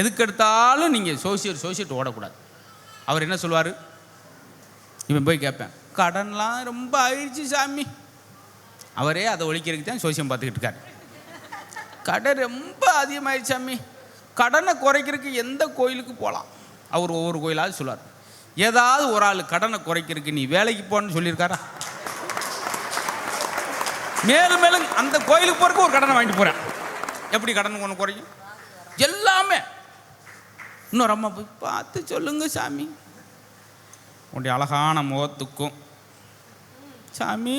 எதுக்கு எடுத்தாலும் நீங்கள் சோசியட் ஓடக்கூடாது. அவர் என்ன சொல்லுவார், இவன் போய் கேட்பேன், கடன்லாம் ரொம்ப ஆயிடுச்சு சாமி. அவரே அதை ஒழிக்கிறதுக்கு தான் சோசியம் பார்த்துக்கிட்டு இருக்கார். கடன் ரொம்ப அதிகமாகிடுச்சு சாமி, கடனை குறைக்கிறதுக்கு எந்த கோயிலுக்கு போகலாம். அவர் ஒவ்வொரு கோயிலாவது சொல்லுவார். ஏதாவது ஒரு ஆள் கடனை குறைக்கிறதுக்கு நீ வேலைக்கு போன்னு சொல்லியிருக்காரா? மேலும் மேலும் அந்த கோயிலுக்கு போகிறதுக்கு ஒரு கடனை வாங்கிட்டு போகிறேன். எப்படி கடன் ஒன்று குறையும்? எல்லாமே இன்னொரு அம்மா போய் பார்த்து சொல்லுங்க சாமி, உன்னுடைய அழகான முகத்துக்கும் சாமி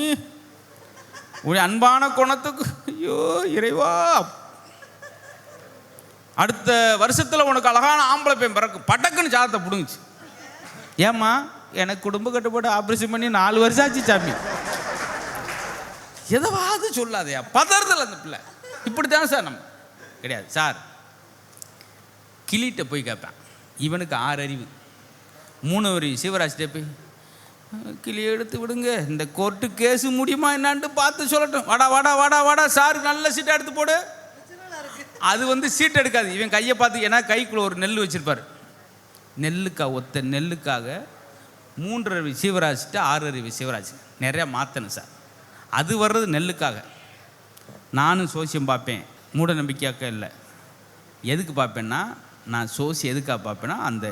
உன்னுடைய அன்பான குணத்துக்கும், ஐயோ இறைவா, அடுத்த வருஷத்தில் உனக்கு அழகான ஆம்பளை பையன் பிறக்கும், பட்டக்குன்னு சாதத்தை பிடுங்குச்சு. ஏம்மா, எனக்கு குடும்ப கட்டுப்பாடு ஆப்ரேஷன் பண்ணி 4 வருஷம் ஆச்சு சாமி. எதவாது சொல்லாதையா, பதறதில்லை அந்த பிள்ளை. இப்படி தான் சார் நம்ம கிடையாது சார். கிளிகிட்ட போய் கேட்பேன், இவனுக்கு 6 அறிவு, 3 அறிவு. சிவராஜ்கிட்ட போய் கிளியை எடுத்து விடுங்க, இந்த கோர்ட்டு கேஸு முடியுமா என்னான்ட்டு பார்த்து சொல்லட்டும். வாடா வாடா வாடா வாடா சார், நல்ல சீட்டை எடுத்து போடு. அது சீட் எடுக்காது. இவன் கையை பார்த்து, ஏன்னா கைக்குள்ளே ஒரு நெல் வச்சுருப்பார். ஒத்த நெல்லுக்காக 3 அறிவு சிவராஜ்கிட்ட 6 அறிவு சிவராஜ் நிறையா மாற்றணும் சார். அது வர்றது நெல்லுக்காக. நானும் சோசியம் பார்ப்பேன், மூட நம்பிக்கையாக்க இல்லை. எதுக்கு பார்ப்பேன்னா, நான் சோசி எதுக்காக பார்ப்பேன்னா, அந்த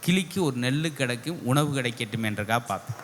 கிளிக்கு ஒரு நெல் கிடைக்கும், உணவு கிடைக்கட்டும் என்றக்காக பார்ப்பேன்.